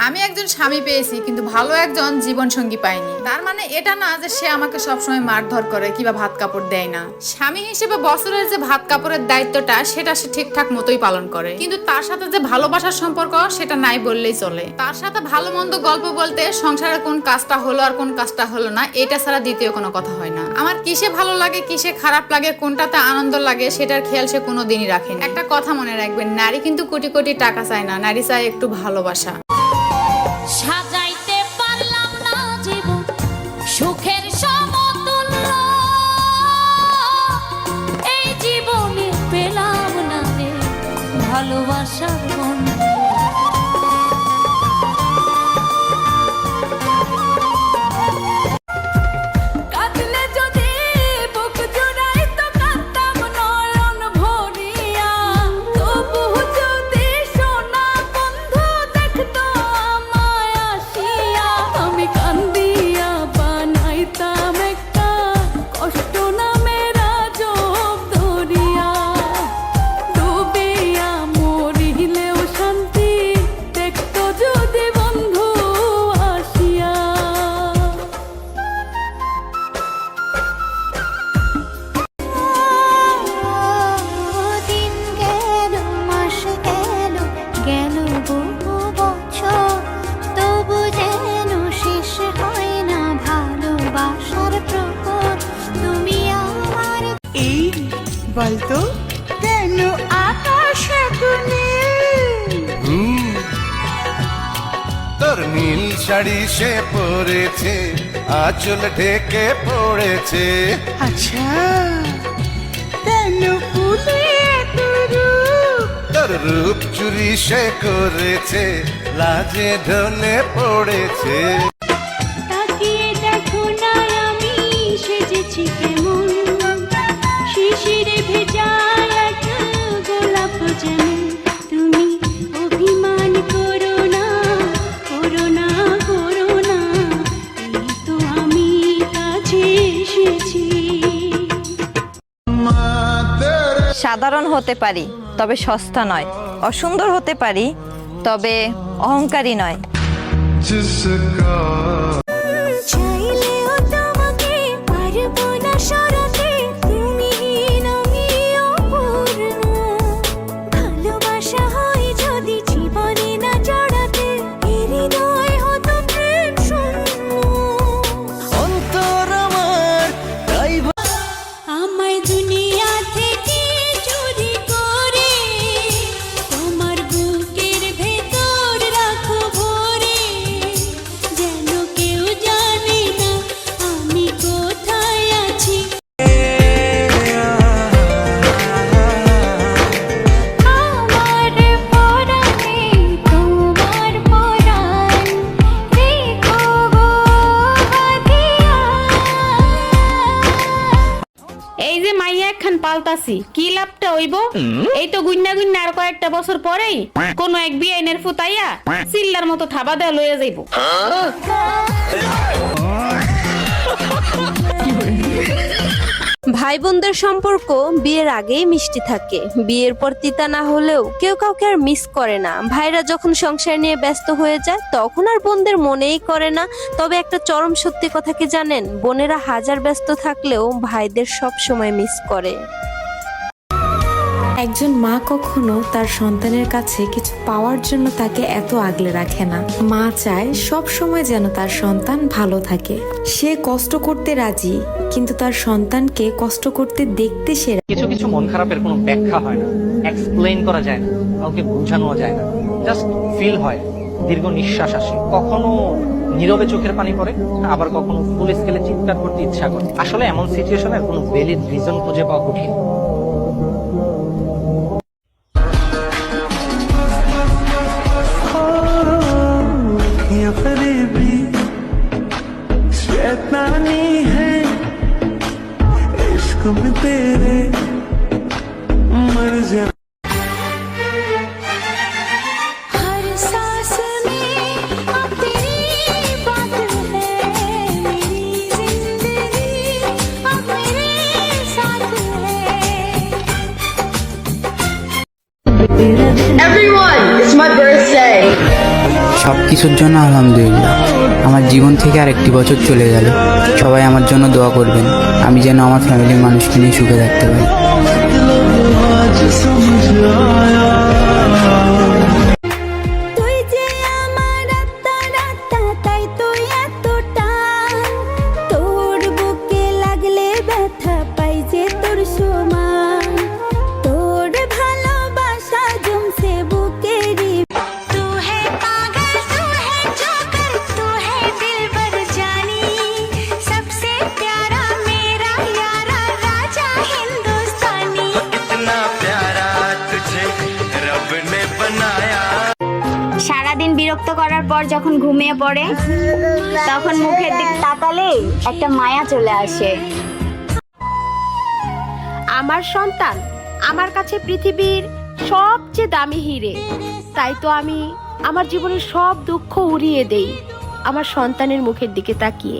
আমি একজন স্বামী পেয়েছি, কিন্তু ভালো একজন জীবন সঙ্গী পাইনি। তার মানে এটা না যে সে আমাকে সবসময় মারধর করে কিংবা ভাত কাপড় দেয় না। স্বামী হিসেবে বছরের যে ভাত কাপড়ের দায়িত্বটা সেটা সে ঠিকঠাক মতোই পালন করে, কিন্তু তার সাথে যে ভালোবাসার সম্পর্ক সেটা নাই বললেই চলে। তার সাথে ভালো মন্দ গল্প বলতে সংসারের কোন কাজটা হলো আর কোন কাজটা হলো না এটা ছাড়া দ্বিতীয় কোনো কথা হয় না। আমার কিসে ভালো লাগে কিসে খারাপ লাগে কোনটাতে আনন্দ লাগে সেটার খেয়াল সে কোনো দিনই রাখেনি। একটা কথা মনে রাখবেন, নারী কিন্তু কোটি কোটি টাকা চায় না, নারী চায় একটু ভালোবাসা। সাজাইতে পারলাম না জীবন সুখের সমতুল্য, এই জীবনে পেলাম না রে ভালোবাসার বন্ধু। বলতো কেন আকাশ তোর নীল শাড়ি সে পরেছে, আঁচল ঢেকে পড়েছে। আচ্ছা কেন ফুলে তোর রূপ চুরি সে করেছে, লাজে ঢলে পড়েছে। তাকিয়ে দেখো না আমি সেজেছি কেমন, শিশিরে ভেজা এক গোলাপ যেন। তুমি অভিমান করো না, করো না, করো না, এই তো আমি কাছে এসেছি। সাধারণ হতে পারি তবে সস্তা নয়, অসুন্দর হতে পারি তবে অহংকারী নয়। এই যে মাইয়া একখান পাল্টাছি, কি লাভটা হইব? এই তো গুন্না গুন্না আর কয়েকটা বছর পরেই কোন এক বিআইনের ফুতাইয়া চিল্লার মতো থাবা দেয়া লইয়া যাইব। ভাই বোনদের সম্পর্ক বিয়ের আগেই মিষ্টি থাকে, বিয়ের পর তিতা না হলেও কেউ কাউকে আর মিস করে না। ভাইরা যখন সংসার নিয়ে ব্যস্ত হয়ে যায় তখন আর বোনদের মনেই করে না। তবে একটা চরম সত্যি কথা কি জানেন, বোনেরা হাজার ব্যস্ত থাকলেও ভাইদের সব সময় মিস করে। একজন মা কখনো তার সন্তানের কাছে কিছু পাওয়ার জন্য তাকে এত আগলে রাখে না। মা চায় সব সময় যেন তার সন্তান ভালো থাকে। সে কষ্ট করতে রাজি, কিন্তু তার সন্তানকে কষ্ট করতে দেখতে সে কিছু কিছু মন খারাপের কোনো ব্যাখ্যা হয় না, এক্সপ্লেইন করা যায় না, কাউকে বোঝানো যায় না, জাস্ট ফিল হয়। দীর্ঘ নিঃশ্বাস আসে, কখনো নীরবে চোখের পানি পড়ে, আবার কখনো ফুল স্কেলে চিৎকার করতে ইচ্ছা করে। আসলে এমন সিচুয়েশনের কোনো ভ্যালিড রিজন খুঁজে পাওয়া কঠিন। शैतानी है इश्क में तेरे मर जा। हर सांस में अब तेरी बात है, मेरी जिंदगी अब मेरे साथ है। সব কিছুর জন্য আলহামদুলিল্লাহ। আমার জীবন থেকে আর একটি বছর চলে গেল। সবাই আমার জন্য দোয়া করবেন, আমি যেন আমার ফ্যামিলির মানুষকে নিয়ে সুখে থাকতে পারি। তুই যে আমার আত্মা তাই তুই এতটা, তোর বুকে লাগলে ব্যথা পাই যে তোর সমান, তোর ভালোবাসা জমছে বুকেরই। तू है पागल तू है जोकर तू है दिलबर जानी, सबसे प्यारा मेरा यारा राजा हिंदुस्तानी। इतना प्यारा तुझे रब ने बनाया। সারাদিন বিরক্ত করার পর যখন ঘুমিয়ে পড়ে তখন মুখের দিক তাকালে একটা মায়া চলে আসে। আমার সন্তান আমার কাছে পৃথিবীর সবচেয়ে দামি হিরে, তাই তো আমি আমার জীবনের সব দুঃখ উড়িয়ে দেই আমার সন্তানের মুখের দিকে তাকিয়ে।